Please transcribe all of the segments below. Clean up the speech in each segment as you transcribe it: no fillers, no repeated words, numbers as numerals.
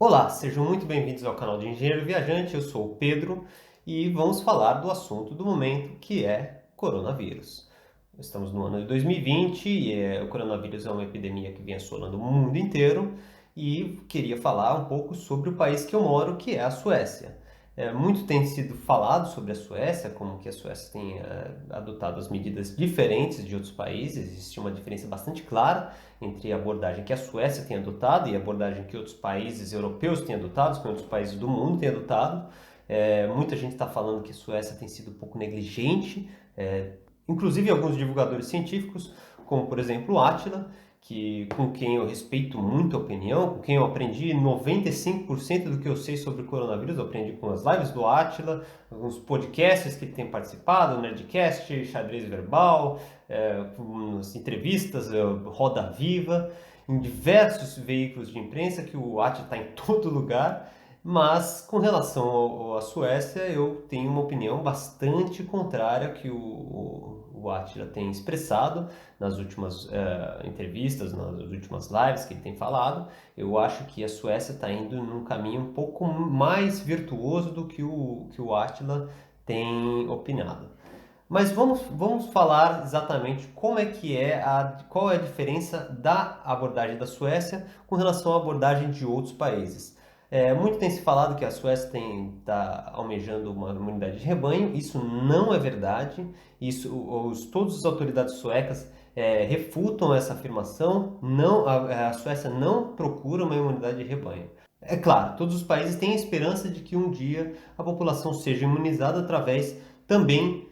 Olá, sejam muito bem-vindos ao canal de Engenheiro Viajante. Eu sou o Pedro e vamos falar do assunto do momento, que é coronavírus. Estamos no ano de 2020 e o coronavírus é uma epidemia que vem assolando o mundo inteiro e queria falar um pouco sobre o país que eu moro, que é a Suécia. Muito tem sido falado sobre a Suécia, como que a Suécia tem adotado as medidas diferentes de outros países. Existe uma diferença bastante clara entre a abordagem que a Suécia tem adotado e a abordagem que outros países europeus têm adotado, que outros países do mundo têm adotado. Muita gente está falando que a Suécia tem sido um pouco negligente, inclusive alguns divulgadores científicos, como por exemplo o Átila, com quem eu respeito muito a opinião, com quem eu aprendi 95% do que eu sei sobre o coronavírus. Eu aprendi com as lives do Átila, alguns podcasts que ele tem participado, Nerdcast, Xadrez Verbal, com entrevistas, Roda Viva, em diversos veículos de imprensa, que o Átila está em todo lugar. Mas com relação à Suécia, eu tenho uma opinião bastante contrária que o Átila tem expressado nas últimas entrevistas, nas últimas lives que ele tem falado. Eu acho que a Suécia está indo num caminho um pouco mais virtuoso do que o Átila tem opinado. Mas vamos falar exatamente qual é a diferença da abordagem da Suécia com relação à abordagem de outros países. Muito tem se falado que a Suécia está almejando uma imunidade de rebanho. Isso não é verdade. Todas as autoridades suecas refutam essa afirmação. Não, a Suécia não procura uma imunidade de rebanho. É claro, todos os países têm a esperança de que um dia a população seja imunizada através também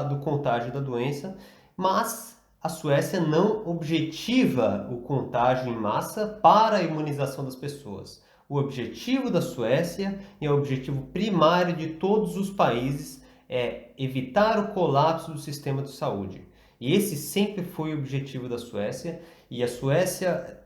do contágio da doença, mas a Suécia não objetiva o contágio em massa para a imunização das pessoas. O objetivo da Suécia e o objetivo primário de todos os países é evitar o colapso do sistema de saúde. E esse sempre foi o objetivo da Suécia, e a Suécia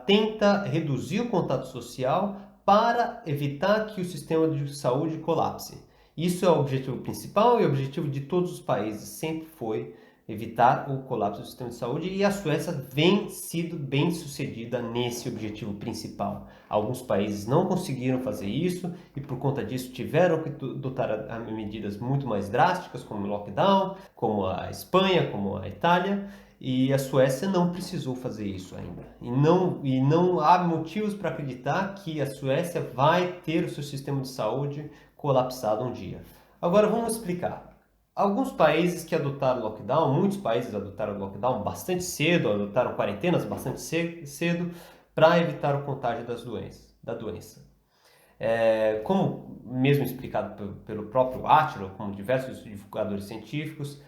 tenta reduzir o contato social para evitar que o sistema de saúde colapse. Isso é o objetivo principal e o objetivo de todos os países sempre foi evitar o colapso do sistema de saúde, e a Suécia vem sido bem sucedida nesse objetivo principal. Alguns países não conseguiram fazer isso e por conta disso tiveram que adotar medidas muito mais drásticas, como o lockdown, como a Espanha, como a Itália, e a Suécia não precisou fazer isso ainda. E não há motivos para acreditar que a Suécia vai ter o seu sistema de saúde colapsado um dia. Agora vamos explicar. Alguns países que adotaram lockdown, muitos países adotaram lockdown bastante cedo, adotaram quarentenas bastante cedo para evitar o contágio da doença. Como mesmo explicado pelo próprio Átila, como diversos divulgadores científicos,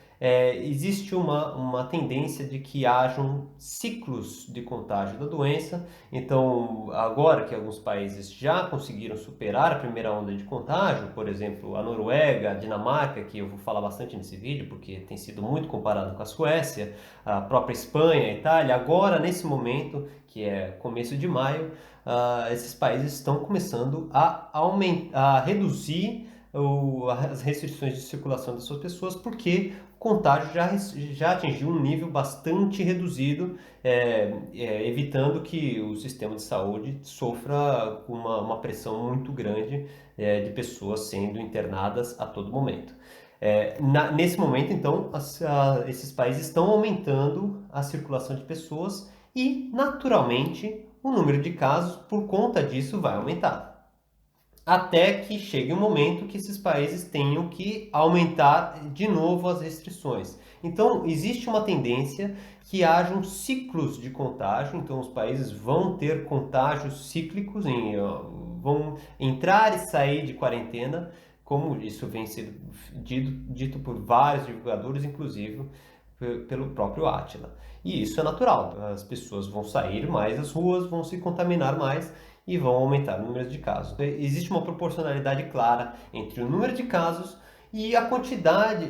existe uma tendência de que hajam ciclos de contágio da doença. Então, agora que alguns países já conseguiram superar a primeira onda de contágio, por exemplo, a Noruega, a Dinamarca, que eu vou falar bastante nesse vídeo, porque tem sido muito comparado com a Suécia, a própria Espanha, a Itália, agora nesse momento, que é começo de maio, esses países estão começando a reduzir as restrições de circulação das suas pessoas, porque o contágio já atingiu um nível bastante reduzido, evitando que o sistema de saúde sofra com uma pressão muito grande de pessoas sendo internadas a todo momento. Nesse momento, então, esses países estão aumentando a circulação de pessoas e, naturalmente, o número de casos, por conta disso, vai aumentar. Até que chegue um momento que esses países tenham que aumentar de novo as restrições. Então, existe uma tendência que hajam ciclos de contágio. Então, os países vão ter contágios cíclicos, vão entrar e sair de quarentena, como isso vem sendo dito por vários divulgadores, inclusive pelo próprio Átila. E isso é natural. As pessoas vão sair mais às ruas, vão se contaminar mais e vão aumentar o número de casos. Existe uma proporcionalidade clara entre o número de casos e a quantidade,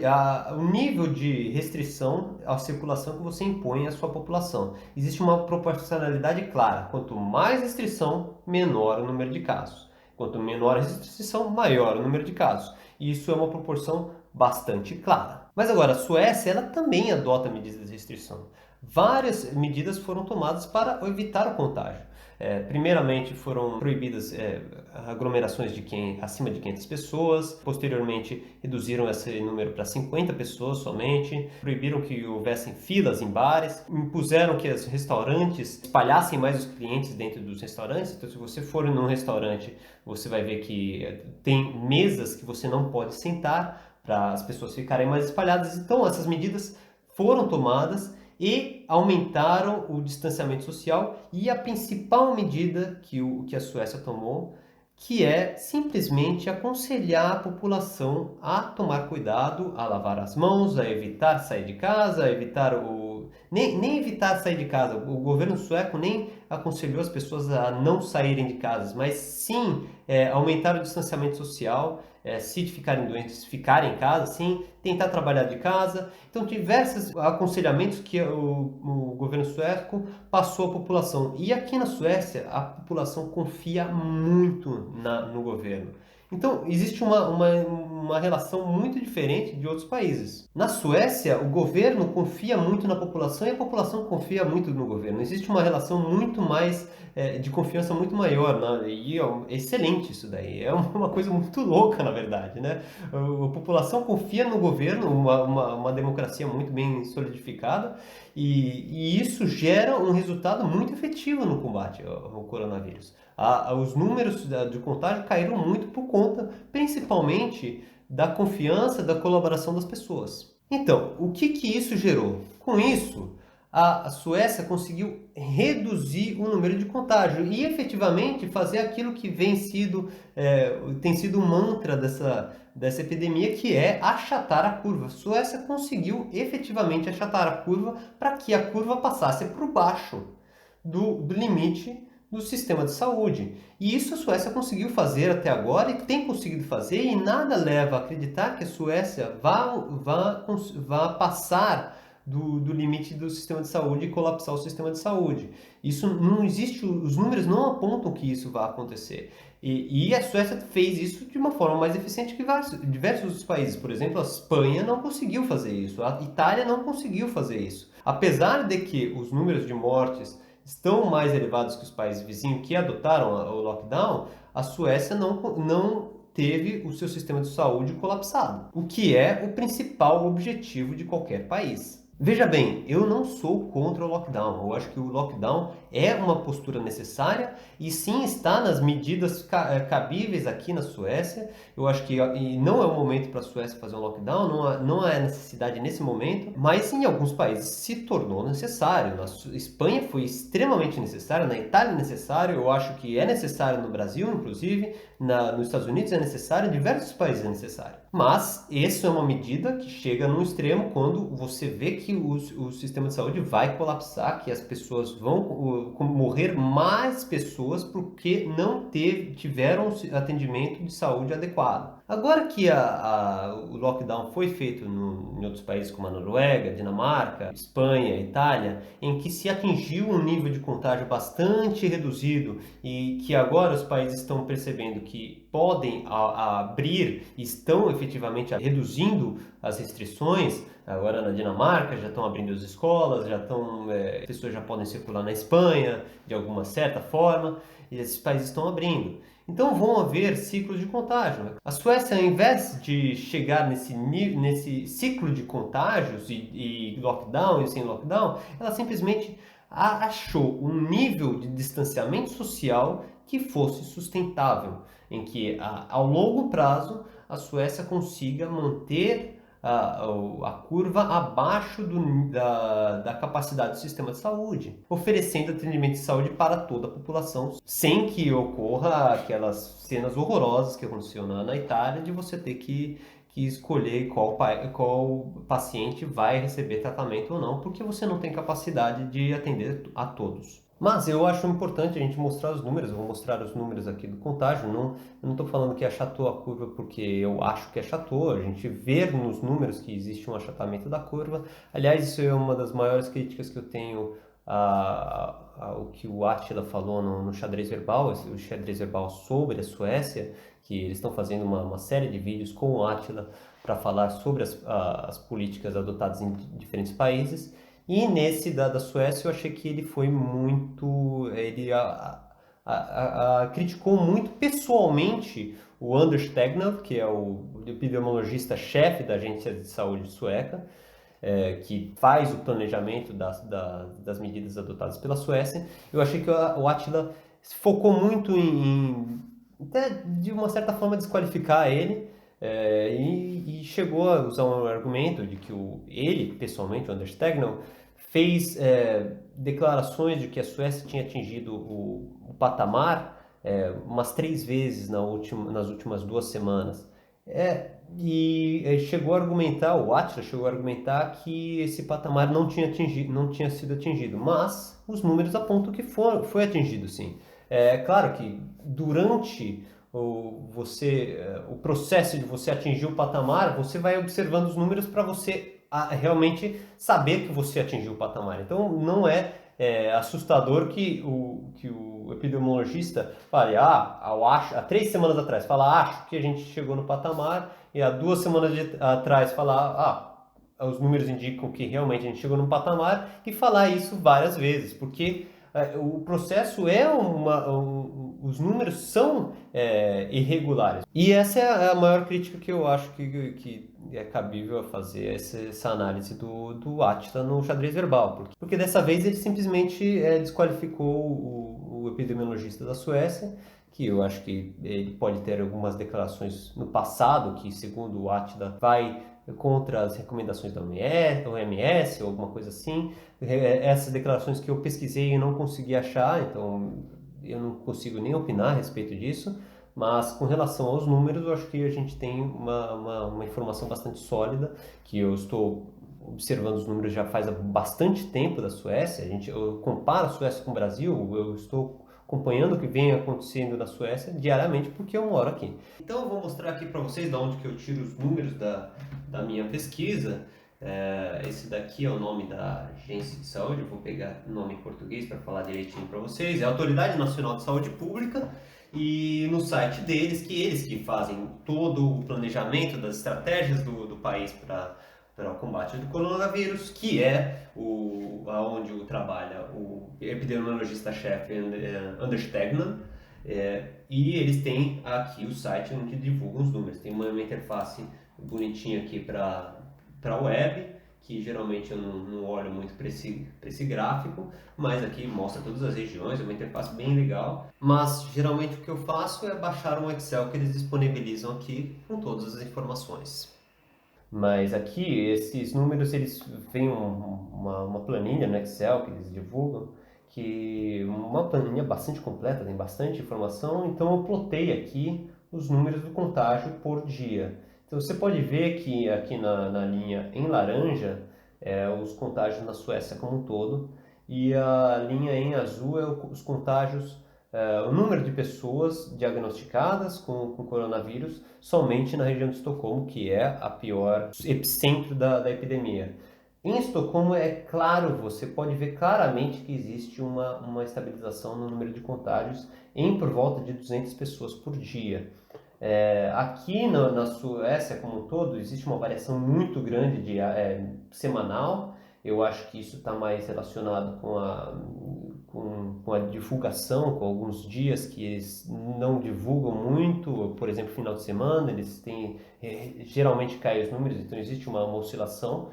o nível de restrição à circulação que você impõe à sua população. Existe uma proporcionalidade clara. Quanto mais restrição, menor o número de casos. Quanto menor a restrição, maior o número de casos. E isso é uma proporção bastante clara. Mas agora, a Suécia, ela também adota medidas de restrição. Várias medidas foram tomadas para evitar o contágio. Primeiramente foram proibidas aglomerações acima de 500 pessoas, posteriormente reduziram esse número para 50 pessoas somente, proibiram que houvessem filas em bares, impuseram que os restaurantes espalhassem mais os clientes dentro dos restaurantes. Então, se você for num restaurante, você vai ver que tem mesas que você não pode sentar para as pessoas ficarem mais espalhadas. Então, essas medidas foram tomadas e aumentaram o distanciamento social, e a principal medida que a Suécia tomou, que é simplesmente aconselhar a população a tomar cuidado, a lavar as mãos, a evitar sair de casa, a evitar nem evitar sair de casa. O governo sueco nem aconselhou as pessoas a não saírem de casa, mas sim aumentar o distanciamento social, se ficarem doentes, ficarem em casa, sim, tentar trabalhar de casa. Então, diversos aconselhamentos que o governo sueco passou à população. E aqui na Suécia, a população confia muito no governo. Então, existe uma relação muito diferente de outros países. Na Suécia, o governo confia muito na população e a população confia muito no governo. Existe uma relação muito mais de confiança muito maior, né? E é excelente isso daí. É uma coisa muito louca, na verdade, né? A população confia no governo, uma democracia muito bem solidificada, e isso gera um resultado muito efetivo no combate ao coronavírus. Os números de contágio caíram muito por conta, principalmente, da confiança, da colaboração das pessoas. Então, o que isso gerou? Com isso, a Suécia conseguiu reduzir o número de contágio e efetivamente fazer aquilo que tem sido um mantra dessa epidemia, que é achatar a curva. A Suécia conseguiu efetivamente achatar a curva para que a curva passasse por baixo do limite do sistema de saúde. E isso a Suécia conseguiu fazer até agora e tem conseguido fazer, e nada leva a acreditar que a Suécia vá passar do limite do sistema de saúde e colapsar o sistema de saúde. Isso não existe, os números não apontam que isso vai acontecer. E a Suécia fez isso de uma forma mais eficiente que diversos outros países. Por exemplo, a Espanha não conseguiu fazer isso, a Itália não conseguiu fazer isso. Apesar de que os números de mortes estão mais elevados que os países vizinhos que adotaram o lockdown, a Suécia não teve o seu sistema de saúde colapsado, o que é o principal objetivo de qualquer país. Veja bem, eu não sou contra o lockdown. Eu acho que o lockdown é uma postura necessária e sim está nas medidas cabíveis aqui na Suécia. Eu acho que não é o momento para a Suécia fazer um lockdown, não é necessidade nesse momento, mas em alguns países se tornou necessário. Na Espanha foi extremamente necessário, na Itália é necessário, eu acho que é necessário no Brasil, inclusive, nos Estados Unidos é necessário, em diversos países é necessário. Mas essa é uma medida que chega num extremo quando você vê que o sistema de saúde vai colapsar, que as pessoas vão morrer, mais pessoas porque não tiveram atendimento de saúde adequado. Agora que o lockdown foi feito em outros países como a Noruega, Dinamarca, Espanha, Itália, em que se atingiu um nível de contágio bastante reduzido e que agora os países estão percebendo que podem abrir, estão efetivamente reduzindo as restrições. Agora na Dinamarca já estão abrindo as escolas, as pessoas já podem circular na Espanha de alguma certa forma, e esses países estão abrindo. Então vão haver ciclos de contágio. A Suécia, ao invés de chegar nesse ciclo de contágios e lockdown e sem lockdown, ela simplesmente achou um nível de distanciamento social que fosse sustentável, em que ao longo prazo a Suécia consiga manter a curva abaixo da capacidade do sistema de saúde, oferecendo atendimento de saúde para toda a população, sem que ocorra aquelas cenas horrorosas que aconteceu na Itália, de você ter que escolher qual paciente vai receber tratamento ou não, porque você não tem capacidade de atender a todos. Mas eu acho importante a gente mostrar os números. Eu vou mostrar os números aqui do contágio. Eu não estou falando que achatou a curva porque eu acho que achatou. A gente vê nos números que existe um achatamento da curva. Aliás, isso é uma das maiores críticas que eu tenho ao que o Átila falou no xadrez verbal, o xadrez verbal sobre a Suécia, que eles estão fazendo uma série de vídeos com o Átila para falar sobre as políticas adotadas em diferentes países. E nesse da Suécia eu achei que ele foi muito. Ele criticou muito pessoalmente o Anders Tegnell, que é o epidemiologista-chefe da Agência de Saúde Sueca, que faz o planejamento das medidas adotadas pela Suécia. Eu achei que o Attila focou muito até de uma certa forma, desqualificar ele, e chegou a usar um argumento de que ele, pessoalmente, o Anders Tegnell, fez declarações de que a Suécia tinha atingido o patamar umas 3 vezes nas últimas 2 semanas. Chegou a argumentar, o Attila chegou a argumentar que esse patamar não tinha sido atingido, mas os números apontam que foi atingido sim. É claro que durante o processo de você atingir o patamar, você vai observando os números para você realmente saber que você atingiu o patamar. Então não é assustador que o epidemiologista fale, há 3 semanas atrás, acho que a gente chegou no patamar, e há 2 semanas atrás os números indicam que realmente a gente chegou no patamar, e falar isso várias vezes, porque o processo os números são irregulares. E essa é a maior crítica que eu acho que é cabível a fazer essa análise do Attila no xadrez verbal. Porque dessa vez ele simplesmente desqualificou o epidemiologista da Suécia, que eu acho que ele pode ter algumas declarações no passado, que segundo o Attila vai contra as recomendações da OMS ou alguma coisa assim. Essas declarações que eu pesquisei e não consegui achar, então eu não consigo nem opinar a respeito disso, mas com relação aos números, eu acho que a gente tem uma informação bastante sólida, que eu estou observando os números já faz bastante tempo da Suécia. Eu comparo a Suécia com o Brasil, eu estou acompanhando o que vem acontecendo na Suécia diariamente porque eu moro aqui. Então eu vou mostrar aqui para vocês de onde que eu tiro os números da minha pesquisa. Esse daqui é o nome da agência de saúde, eu vou pegar o nome em português para falar direitinho para vocês. É a Autoridade Nacional de Saúde Pública, e no site deles, eles que fazem todo o planejamento das estratégias do país para o combate do coronavírus, que é aonde trabalha o epidemiologista-chefe Anders Tegnell, e eles têm aqui o site onde divulgam os números. Tem uma interface bonitinha aqui para a web, que geralmente eu não olho muito para esse gráfico, mas aqui mostra todas as regiões, é uma interface bem legal. Mas geralmente o que eu faço é baixar um Excel que eles disponibilizam aqui com todas as informações. Mas aqui, esses números, eles vêm uma planilha no Excel que eles divulgam, que uma planilha bastante completa, tem bastante informação, então eu plotei aqui os números do contágio por dia. Então você pode ver que aqui na linha em laranja os contágios na Suécia como um todo, e a linha em azul é os contágios, o número de pessoas diagnosticadas com coronavírus somente na região de Estocolmo, que é a pior epicentro da epidemia. Em Estocolmo, é claro, você pode ver claramente que existe uma estabilização no número de contágios em por volta de 200 pessoas por dia. Aqui na Suécia como um todo, existe uma variação muito grande semanal. Eu acho que isso está mais relacionado com a divulgação, com alguns dias que eles não divulgam muito, por exemplo, final de semana, eles têm, geralmente caem os números, então existe uma oscilação.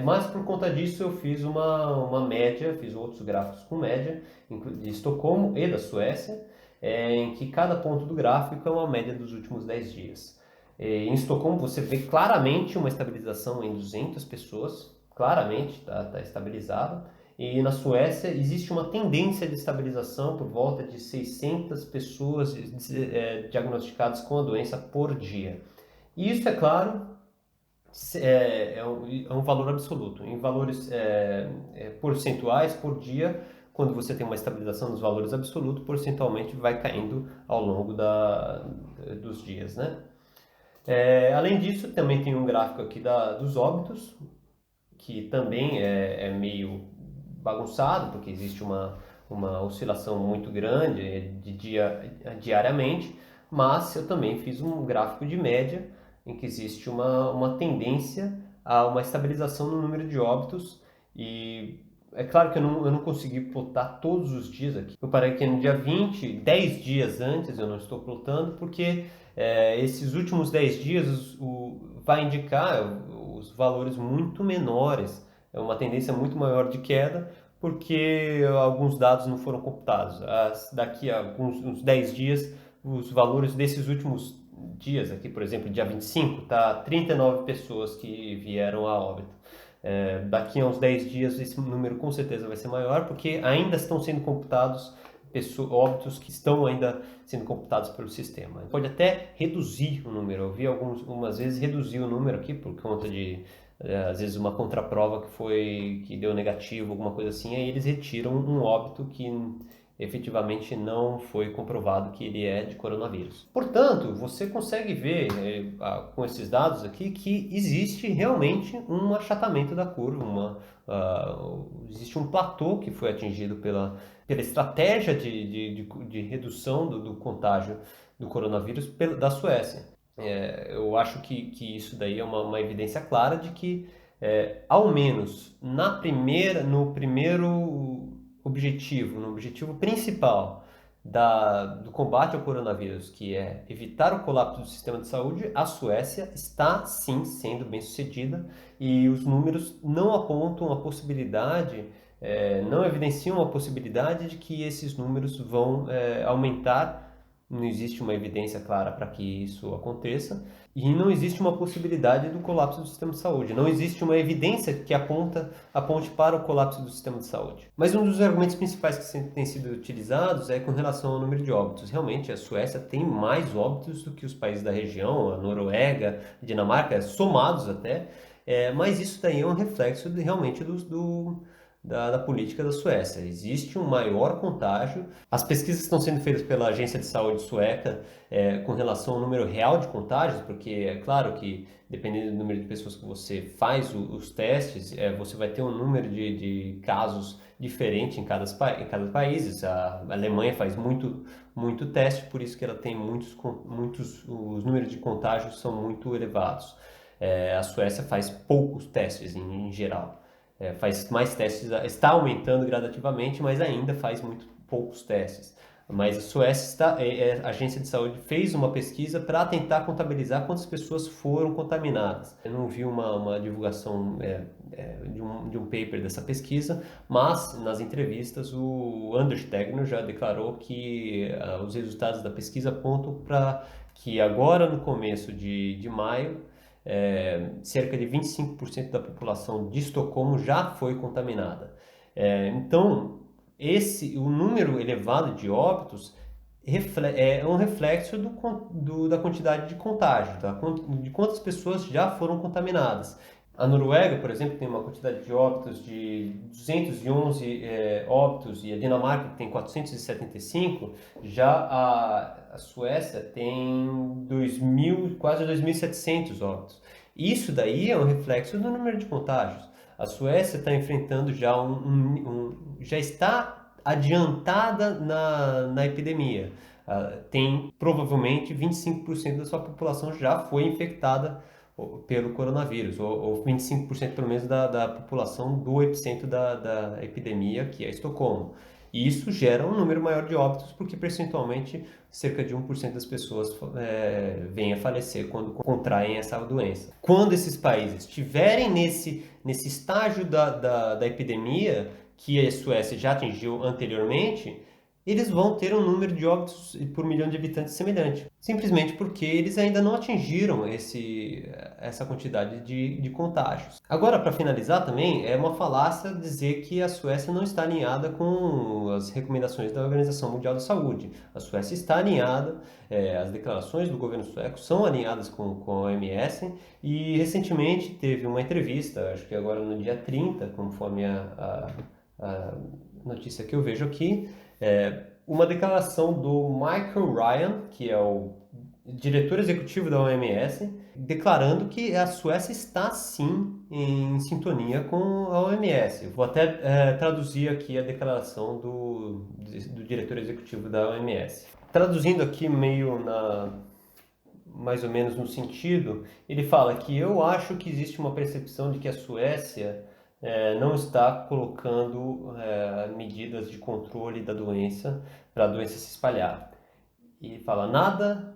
Mas por conta disso eu fiz uma média, fiz outros gráficos com média de Estocolmo e da Suécia, em que cada ponto do gráfico é uma média dos últimos 10 dias. Em Estocolmo você vê claramente uma estabilização em 200 pessoas, claramente está estabilizado, e na Suécia existe uma tendência de estabilização por volta de 600 pessoas diagnosticadas com a doença por dia. E isso, é claro, é um valor absoluto. Em valores percentuais por dia, quando você tem uma estabilização nos valores absolutos, percentualmente vai caindo ao longo dos dias, né? Além disso, também tem um gráfico aqui dos óbitos, que também é meio bagunçado, porque existe uma oscilação muito grande diariamente, mas eu também fiz um gráfico de média, em que existe uma tendência a uma estabilização no número de óbitos e é claro que eu não consegui plotar todos os dias aqui. Eu parei aqui no dia 20, 10 dias antes eu não estou plotando, porque esses últimos 10 dias vai indicar os valores muito menores, é uma tendência muito maior de queda, porque alguns dados não foram computados. Daqui a uns 10 dias, os valores desses últimos dias, aqui por exemplo, dia 25, tá 39 pessoas que vieram a óbito. Daqui a uns 10 dias esse número com certeza vai ser maior, porque ainda estão sendo computados óbitos que estão ainda sendo computados pelo sistema. Pode até reduzir o número. Eu vi algumas vezes reduzir o número aqui por conta de às vezes uma contraprova que deu negativo, alguma coisa assim, aí eles retiram um óbito que efetivamente não foi comprovado que ele é de coronavírus. Portanto, você consegue ver com esses dados aqui que existe realmente um achatamento da curva, existe um platô que foi atingido pela estratégia de redução do contágio do coronavírus da Suécia. Eu acho que isso daí é uma evidência clara de que, ao menos no primeiro objetivo, no objetivo principal do combate ao coronavírus, que é evitar o colapso do sistema de saúde, a Suécia está sim sendo bem sucedida e os números não apontam a possibilidade, não evidenciam a possibilidade de que esses números vão aumentar. Não existe uma evidência clara para que isso aconteça e não existe uma possibilidade do colapso do sistema de saúde. Não existe uma evidência que aponte para o colapso do sistema de saúde. Mas um dos argumentos principais que têm sido utilizados é com relação ao número de óbitos. Realmente, a Suécia tem mais óbitos do que os países da região, a Noruega, a Dinamarca, somados até, mas isso daí é um reflexo realmente da política da Suécia. Existe um maior contágio. As pesquisas estão sendo feitas pela Agência de Saúde Sueca com relação ao número real de contágios, porque é claro que dependendo do número de pessoas que você faz os testes, você vai ter um número de casos diferente em cada país. A Alemanha faz muito teste, por isso que ela tem os números de contágios são muito elevados. A Suécia faz poucos testes em geral. Faz mais testes, está aumentando gradativamente, mas ainda faz muito poucos testes. Mas a Suécia a Agência de Saúde fez uma pesquisa para tentar contabilizar quantas pessoas foram contaminadas. Eu não vi uma divulgação de um paper dessa pesquisa, mas nas entrevistas o Anders Tegnell já declarou que os resultados da pesquisa apontam para que agora no começo de maio cerca de 25% da população de Estocolmo já foi contaminada. Então, o número elevado de óbitos é um reflexo da quantidade de contágio, de quantas pessoas já foram contaminadas. A Noruega, por exemplo, tem uma quantidade de óbitos de 211 óbitos e a Dinamarca tem 475, já a Suécia tem quase 2.700 óbitos. Isso daí é um reflexo do número de contágios. A Suécia está enfrentando já está adiantada na epidemia. Tem provavelmente 25% da sua população já foi infectada pelo coronavírus, ou 25% pelo menos da população do epicentro da epidemia, que é Estocolmo. E isso gera um número maior de óbitos, porque percentualmente cerca de 1% das pessoas vêm a falecer quando contraem essa doença. Quando esses países estiverem nesse estágio da epidemia, que a Suécia já atingiu anteriormente, eles vão ter um número de óbitos por milhão de habitantes semelhante. Simplesmente porque eles ainda não atingiram essa quantidade de contágios. Agora, para finalizar também, é uma falácia dizer que a Suécia não está alinhada com as recomendações da Organização Mundial da Saúde. A Suécia está alinhada, as declarações do governo sueco são alinhadas com a OMS e recentemente teve uma entrevista, acho que agora no dia 30, conforme a notícia que eu vejo aqui, uma declaração do Michael Ryan, que é o diretor executivo da OMS, declarando que a Suécia está sim em sintonia com a OMS. Vou até traduzir aqui a declaração do diretor executivo da OMS. Traduzindo aqui mais ou menos no sentido, ele fala que eu acho que existe uma percepção de que a Suécia não está colocando medidas de controle da doença para a doença se espalhar. E fala, nada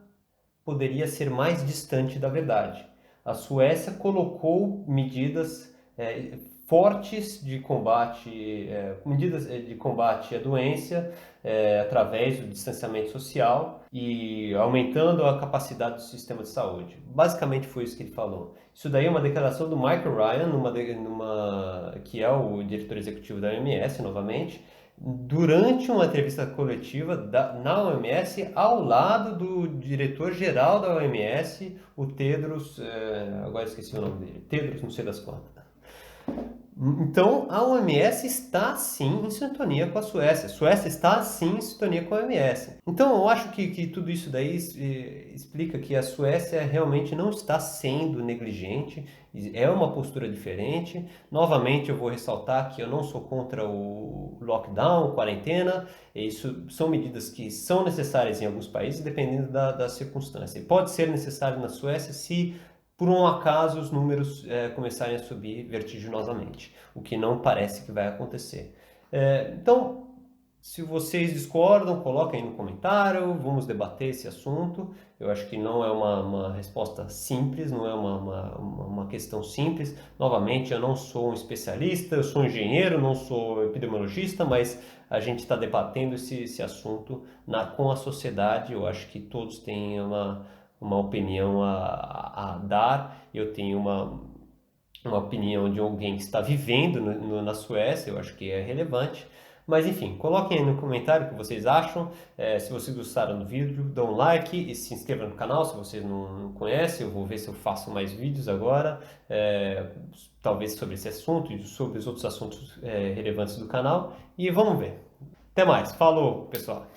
poderia ser mais distante da verdade. A Suécia colocou medidas fortes de combate, medidas de combate à doença através do distanciamento social e aumentando a capacidade do sistema de saúde. Basicamente foi isso que ele falou. Isso daí é uma declaração do Michael Ryan, que é o diretor executivo da OMS, novamente, durante uma entrevista coletiva na OMS, ao lado do diretor-geral da OMS, o Tedros, agora esqueci o nome dele, Tedros, não sei das quantas. Então, a OMS está sim em sintonia com a Suécia. A Suécia está sim em sintonia com a OMS. Então, eu acho que tudo isso daí explica que a Suécia realmente não está sendo negligente, é uma postura diferente. Novamente, eu vou ressaltar que eu não sou contra o lockdown, quarentena. Isso são medidas que são necessárias em alguns países, dependendo da circunstância. E pode ser necessário na Suécia se por um acaso os números começarem a subir vertiginosamente, o que não parece que vai acontecer. Então, se vocês discordam, coloquem aí no comentário, vamos debater esse assunto. Eu acho que não é uma resposta simples, não é uma questão simples. Novamente, eu não sou um especialista, eu sou um engenheiro, não sou epidemiologista, mas a gente está debatendo esse assunto com a sociedade. Eu acho que todos têm uma opinião a dar. Eu tenho uma opinião de alguém que está vivendo na Suécia, eu acho que é relevante. Mas enfim, coloquem aí no comentário o que vocês acham. Se vocês gostaram do vídeo, dão um like e se inscrevam no canal se vocês não conhecem. Eu vou ver se eu faço mais vídeos agora, talvez sobre esse assunto e sobre os outros assuntos relevantes do canal. E vamos ver. Até mais. Falou, pessoal!